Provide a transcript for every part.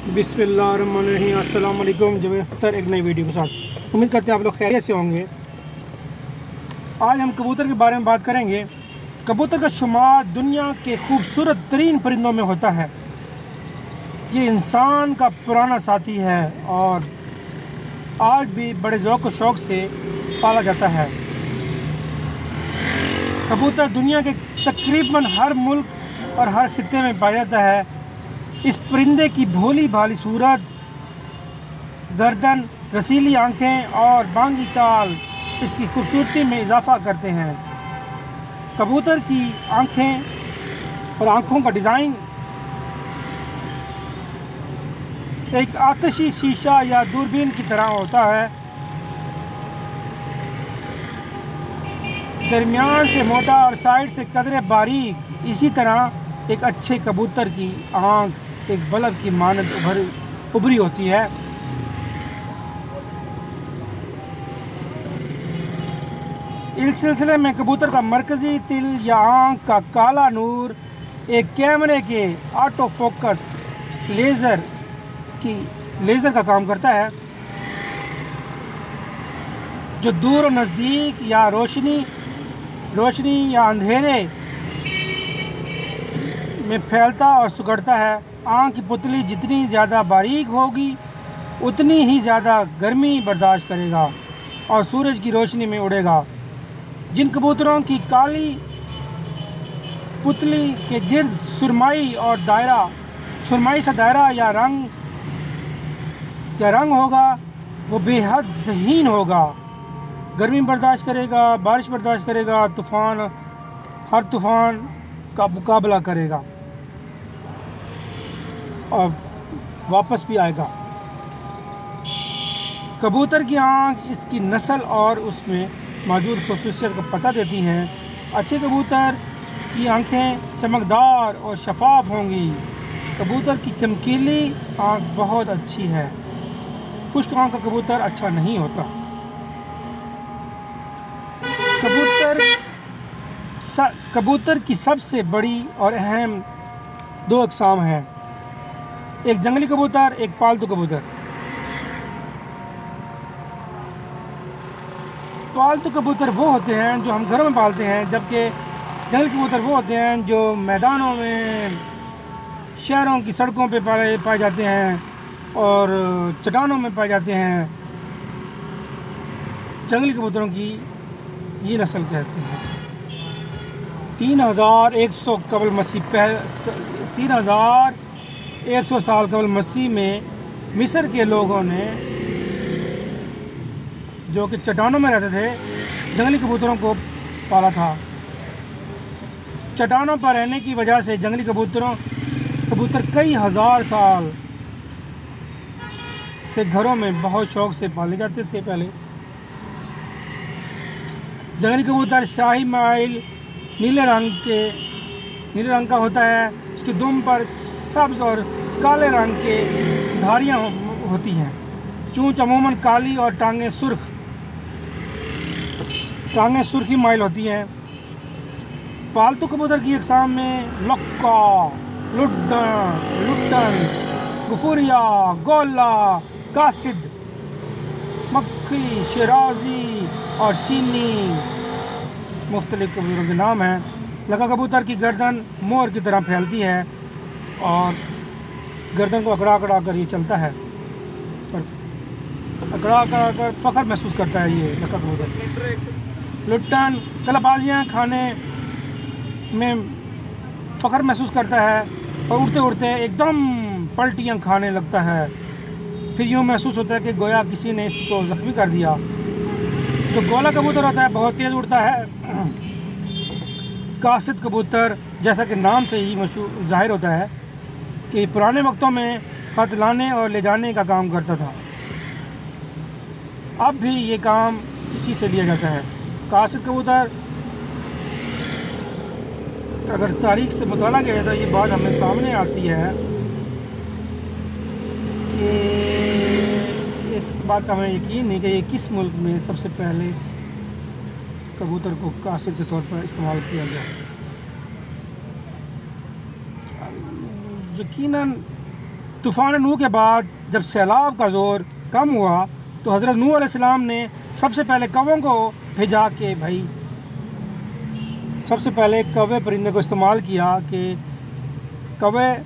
बिस्मिल्लाहिर्रहमानिर्रहीम। अस्सलाम वालेकुम। जवेद अख्तर एक नई वीडियो के साथ। उम्मीद करते हैं आप लोग खैरियत से होंगे। आज हम कबूतर के बारे में बात करेंगे। कबूतर का शुमार दुनिया के खूबसूरत तरीन परिंदों में होता है। ये इंसान का पुराना साथी है और आज भी बड़े ज़ौक़ व शौक़ से पाला जाता है। कबूतर दुनिया के तकरीबन हर मुल्क और हर खित्ते में पाया जाता है। इस परिंदे की भोली भाली सूरत, गर्दन, रसीली आँखें और बांगी चाल इसकी खूबसूरती में इजाफ़ा करते हैं। कबूतर की आँखें और आँखों का डिज़ाइन एक आतिशी शीशा या दूरबीन की तरह होता है। दरमियान से मोटा और साइड से कदरे बारीक। इसी तरह एक अच्छे कबूतर की आँख एक बल्ब की मानद उभरी होती है। इस सिलसिले में कबूतर का मरकज़ी तिल या आँख का काला नूर एक कैमरे के ऑटो फोकस लेज़र का काम करता है, जो दूर और नज़दीक या रोशनी या अंधेरे में फैलता और सिकुड़ता है। आँख की पुतली जितनी ज़्यादा बारीक होगी उतनी ही ज़्यादा गर्मी बर्दाश्त करेगा और सूरज की रोशनी में उड़ेगा। जिन कबूतरों की काली पुतली के गिर्द सुरमई सा दायरा या रंग होगा, वो बेहद ज़हीन होगा, गर्मी बर्दाश्त करेगा, बारिश बर्दाश्त करेगा, हर तूफ़ान का मुकाबला करेगा और वापस भी आएगा। कबूतर की आँख इसकी नस्ल और उसमें मौजूद खुसूसियत को पता देती हैं। अच्छे कबूतर की आँखें चमकदार और शफाफ होंगी। कबूतर की चमकीली आँख बहुत अच्छी है। खुश्क आँख का कबूतर अच्छा नहीं होता। कबूतर की सबसे बड़ी और अहम दो अक़साम हैं, एक जंगली कबूतर, एक पालतू कबूतर। पालतू कबूतर वो होते हैं जो हम घरों में पालते हैं, जबकि जंगली कबूतर वो होते हैं जो मैदानों में, शहरों की सड़कों पे पाए जाते हैं और चट्टानों में पाए जाते हैं। जंगली कबूतरों की ये नस्ल कहते हैं। 3100 साल कबल मसीह में मिस्र के लोगों ने, जो कि चट्टानों में रहते थे, जंगली कबूतरों को पाला था। चट्टानों पर रहने की वजह से जंगली कबूतर कई हज़ार साल से घरों में बहुत शौक़ से पाले जाते थे। पहले जंगली कबूतर शाही माइल नीले रंग का होता है। इसकी दुम पर सब्ज़ और काले रंग के धारियाँ होती हैं। चोंच अमूमन काली और टांगें सुर्खी माइल होती हैं। पालतू कबूतर की अक़साम में लक्का, लुट्टन, गफूरिया, गोला, कासिद, मक्खी, शिराजी और चीनी मुख्तलिफ कबूतरों के नाम हैं। लक्का कबूतर की गर्दन मोर की तरह फैलती है और गर्दन को अकड़ा कर ये चलता है, पर अकड़ा कर फ़ख्र महसूस करता है ये लक्का कबूतर। लुट्टन कलाबाजियाँ खाने में फ़ख्र महसूस करता है और उड़ते उड़ते एकदम पलटियाँ खाने लगता है। फिर यूँ महसूस होता है कि गोया किसी ने इसको ज़ख्मी कर दिया। जो गोला कबूतर होता है बहुत तेज़ उड़ता है। कासिद कबूतर, जैसा कि नाम से ही ज़ाहिर होता है कि पुराने वक्तों में ख़त लाने और ले जाने का काम करता था। अब भी ये काम इसी से लिया जाता है। कासिद कबूतर अगर तारीख से मुताला किया तो ये बात हमें सामने आती है कि इस बात का हमें यकीन नहीं कि ये किस मुल्क में सबसे पहले कबूतर को कासिद के तौर पर इस्तेमाल किया गया। यकीनन तूफ़ान नूह के बाद जब सैलाब का ज़ोर कम हुआ तो हज़रत नूह अलैहिस्सलाम ने सबसे पहले कौवों को भेजा कि भाई सबसे पहले कौवे परिंदे को इस्तेमाल किया कि कौवे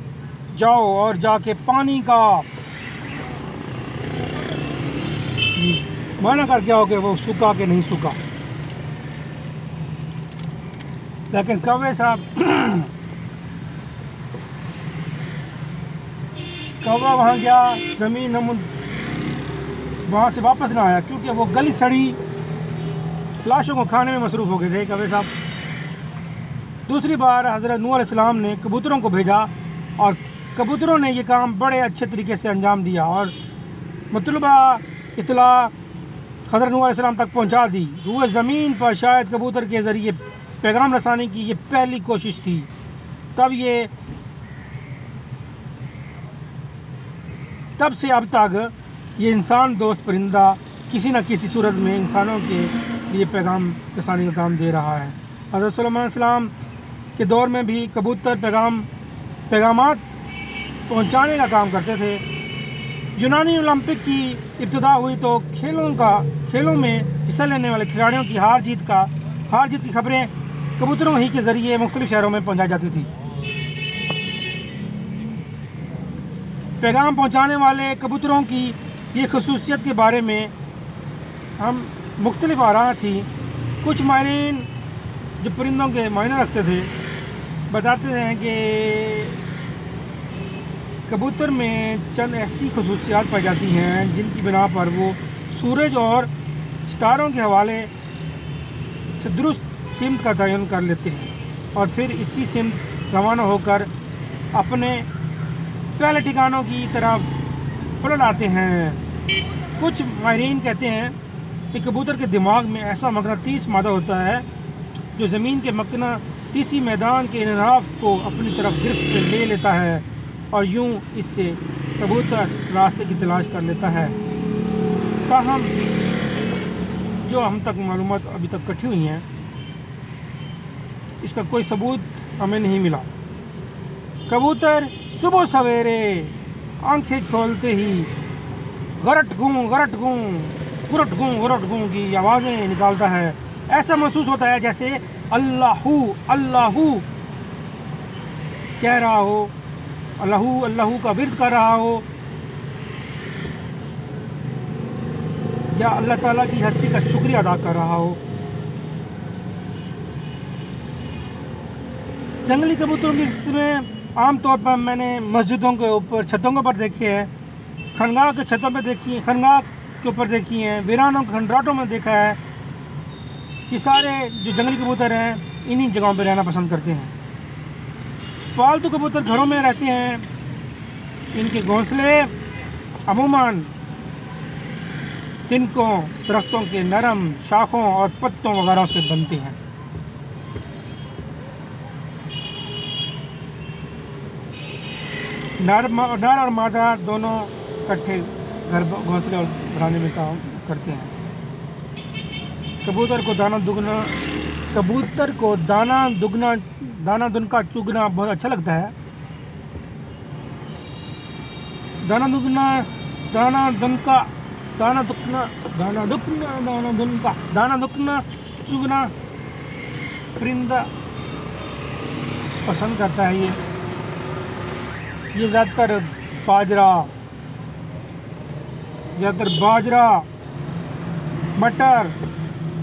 जाओ और जाके पानी का माना कर क्या हो कि वो सूखा कि नहीं सूखा। लेकिन कौवे साहब कौवा वहाँ गया, ज़मीन वहाँ से वापस ना आया क्योंकि वो गली सड़ी लाशों को खाने में मसरूफ़ हो गए थे कौवे साहब। दूसरी बार हज़रत नूह अलैहिस्सलाम ने कबूतरों को भेजा और कबूतरों ने ये काम बड़े अच्छे तरीके से अंजाम दिया और मतलूबा इत्तला हज़रत नूह अलैहिस्सलाम तक पहुँचा दी। रूए ज़मीन पर शायद कबूतर के ज़रिए पैगाम रसानी की ये पहली कोशिश थी। तब से अब तक ये इंसान दोस्त परिंदा किसी न किसी सूरत में इंसानों के लिए पैगाम रसानी का काम दे रहा है। हज़रत सुलेमान अलैहिस्सलाम के दौर में भी कबूतर पैगामात पहुंचाने का काम करते थे। यूनानी ओलंपिक की इब्तिदा हुई तो खेलों में हिस्सा लेने वाले खिलाड़ियों की हार जीत की खबरें कबूतरों ही के ज़रिए मुख्तलिफ शहरों में पहुंचाई जाती थी। पैगाम पहुंचाने वाले कबूतरों की ये खसूसियत के बारे में हम मुख्तलिफ आरा थी। कुछ माहिरीन जो परिंदों के मायने रखते थे बताते हैं कि कबूतर में चंद ऐसी खसूसियात पाई जाती हैं जिनकी बिना पर वो सूरज और सितारों के हवाले से दुरुस्त सिमत का तयन कर लेते हैं और फिर इसी सिमत रवाना होकर अपने पहले ठिकानों की तरफ पलट आते हैं। कुछ माहिरीन कहते हैं कि कबूतर के दिमाग में ऐसा मकनातीस मादा होता है जो ज़मीन के मकनातीसी मैदान के इनराफ को अपनी तरफ गिरफ्त में ले लेता है और यूं इससे कबूतर रास्ते की तलाश कर लेता है। ताहम जो हम तक मालूमात अभी तक इकट्ठी हुई हैं इसका कोई सबूत हमें नहीं मिला। कबूतर सुबह सवेरे आंखें खोलते ही गरट गूं की आवाज़ें निकालता है। ऐसा महसूस होता है जैसे अल्लाहू अल्लाहू कह रहा हो, अल्लाहू अल्लाहू का विर्द कर रहा हो या अल्लाह ताला की हस्ती का शुक्रिया अदा कर रहा हो। जंगली कबूतरों की किस्में आमतौर पर मैंने मस्जिदों के ऊपर छतों के ऊपर देखी है, खनगाह के छतों पर देखी, खनगाह के ऊपर देखी हैं, वीरानों के खंडराटों में देखा है। ये सारे जो जंगली कबूतर हैं इन्हीं जगहों पर रहना पसंद करते हैं। पालतू कबूतर घरों में रहते हैं। इनके घोंसले अमूमन तिनकों, दरख्तों के नरम शाखों और पत्तों वगैरह से बनते हैं। नर और मादा दोनों इकट्ठे घर घोंसले और बनाने में काम करते हैं। कबूतर को दाना दुनका चुगना बहुत अच्छा लगता है। दाना दुगना चुगना परिंदा पसंद करता है। ये ज़्यादातर बाजरा, मटर,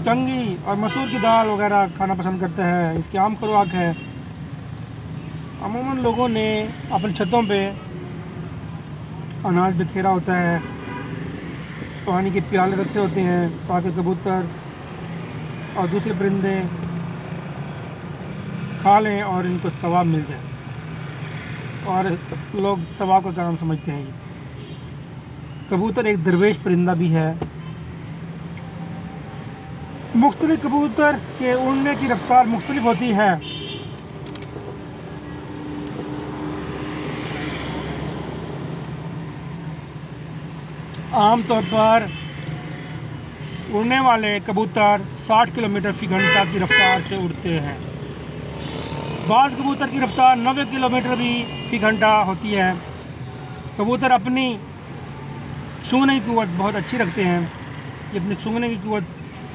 कंगी और मसूर की दाल वगैरह खाना पसंद करता है। इसकी आम खुराक है। अमूमन लोगों ने अपनी छतों पे अनाज बिखेरा होता है, पानी के प्याले रखे होते हैं ताकि कबूतर और दूसरे परिंदे खा लें और इनको सवाब मिल जाए, और लोग सवाब का काम समझते हैं। ये कबूतर एक दरवेश परिंदा भी है। मुख्तलिफ कबूतर के उड़ने की रफ्तार मुख्तलिफ होती है। आमतौर पर उड़ने वाले कबूतर 60 किलोमीटर फ़ी घंटा की रफ्तार से उड़ते हैं। बाज़ कबूतर की रफ्तार 90 किलोमीटर भी फ़ी घंटा होती है। कबूतर अपनी सूंघने की क़ुव्वत बहुत अच्छी रखते हैं। ये अपनी सूंघने की क़ुव्वत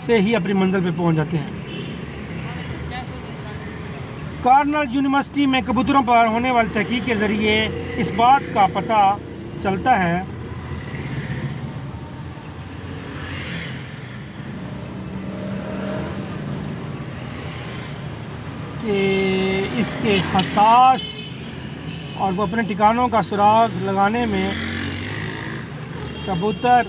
से ही अपनी मंजिल पे पहुंच जाते हैं। कार्नेल यूनिवर्सिटी में कबूतरों पर होने वाली तहकीक के ज़रिए इस बात का पता चलता है कि इसके हसास और वो अपने ठिकानों का सुराग लगाने में कबूतर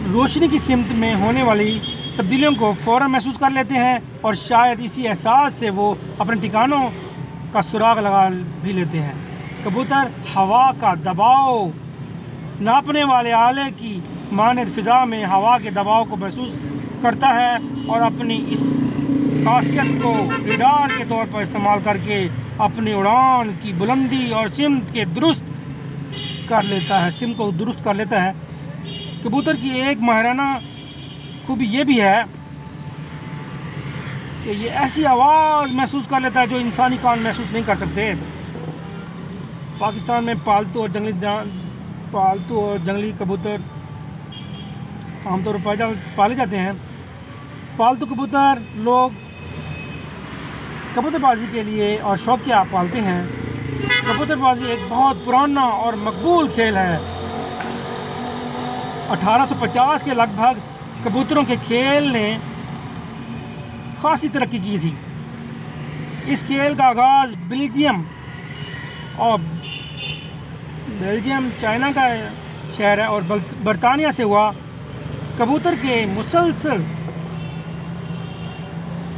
रोशनी की सिमत में होने वाली तब्दीलियों को फ़ौरन महसूस कर लेते हैं और शायद इसी एहसास से वो अपने ठिकानों का सुराग लगा भी लेते हैं। कबूतर हवा का दबाव नापने वाले आले की मानद फ़िज़ा में हवा के दबाव को महसूस करता है और अपनी इस खासियत को रडार के तौर पर इस्तेमाल करके अपनी उड़ान की बुलंदी और सिमत को दुरुस्त कर लेता है। कबूतर की एक माहिराना खूबी ये भी है कि ये ऐसी आवाज़ महसूस कर लेता है जो इंसानी कान महसूस नहीं कर सकते। पाकिस्तान में पालतू और जंगली कबूतर आमतौर पर पाले जाते हैं। पालतू कबूतर लोग कबूतरबाजी के लिए और शौकिया पालते हैं। कबूतरबाजी एक बहुत पुराना और मकबूल खेल है। 1850 के लगभग कबूतरों के खेल ने खासी तरक्की की थी। इस खेल का आगाज़ बेल्जियम चाइना का शहर है और बरतानिया से हुआ। कबूतर के मुसलसल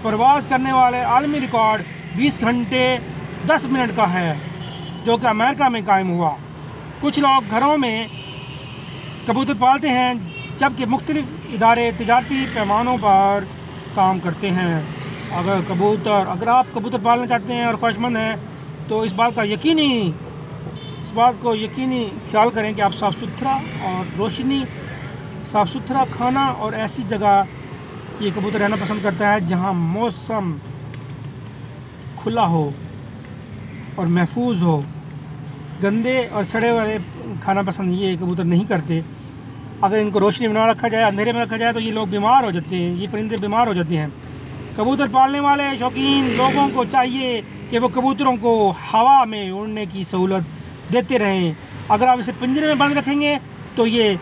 परवाज़ करने वाले आलमी रिकॉर्ड 20 घंटे 10 मिनट का है, जो कि अमेरिका में कायम हुआ। कुछ लोग घरों में कबूतर पालते हैं, जबकि मुख्तलिफ इदारे तिजारती पैमानों पर काम करते हैं। अगर आप कबूतर पालना चाहते हैं और ख्वाहिशमंद हैं तो इस बात को यकीनी ख्याल करें कि आप साफ़ सुथरा और रोशनी, साफ़ सुथरा खाना और ऐसी जगह ये कबूतर रहना पसंद करता है जहां मौसम खुला हो और महफूज हो। गंदे और सड़े वाले खाना पसंद ये कबूतर नहीं करते। अगर इनको रोशनी में ना रखा जाए, अंधेरे में रखा जाए तो ये लोग बीमार हो जाते हैं, ये परिंदे बीमार हो जाते हैं। कबूतर पालने वाले शौकीन लोगों को चाहिए कि वो कबूतरों को हवा में उड़ने की सहूलत देते रहें। अगर आप इसे पिंजरे में बंद रखेंगे तो ये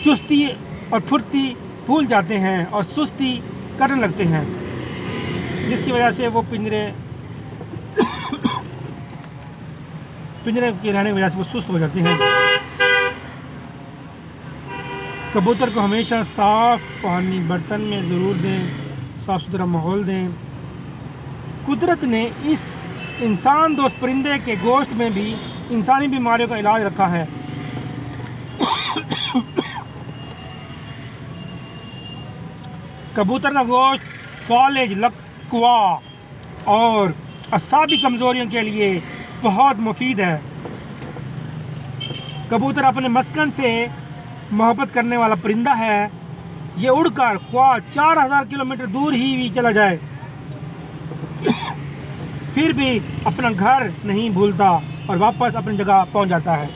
चुस्ती और फुर्ती भूल जाते हैं और सुस्ती करने लगते हैं, जिसकी वजह से वो पिंजरे के रहने की वजह से वो सुस्त हो जाते हैं। कबूतर को हमेशा साफ़ पानी बर्तन में ज़रूर दें, साफ़ सुथरा माहौल दें। कुदरत ने इस इंसान दोस्त परिंदे के गोश्त में भी इंसानी बीमारियों का इलाज रखा है। कबूतर का गोश्त फॉलेज, लकवा और असाबी कमज़ोरियों के लिए बहुत मुफीद है। कबूतर अपने मस्कन से मोहब्बत करने वाला परिंदा है। ये उड़कर ख्वाह 4000 किलोमीटर दूर ही भी चला जाए फिर भी अपना घर नहीं भूलता और वापस अपनी जगह पहुंच जाता है।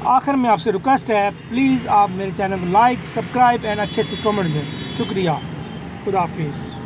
आखिर में आपसे रिक्वेस्ट है, प्लीज़ आप मेरे चैनल को लाइक, सब्सक्राइब एंड अच्छे से कमेंट दें। शुक्रिया। खुदा हाफिज़।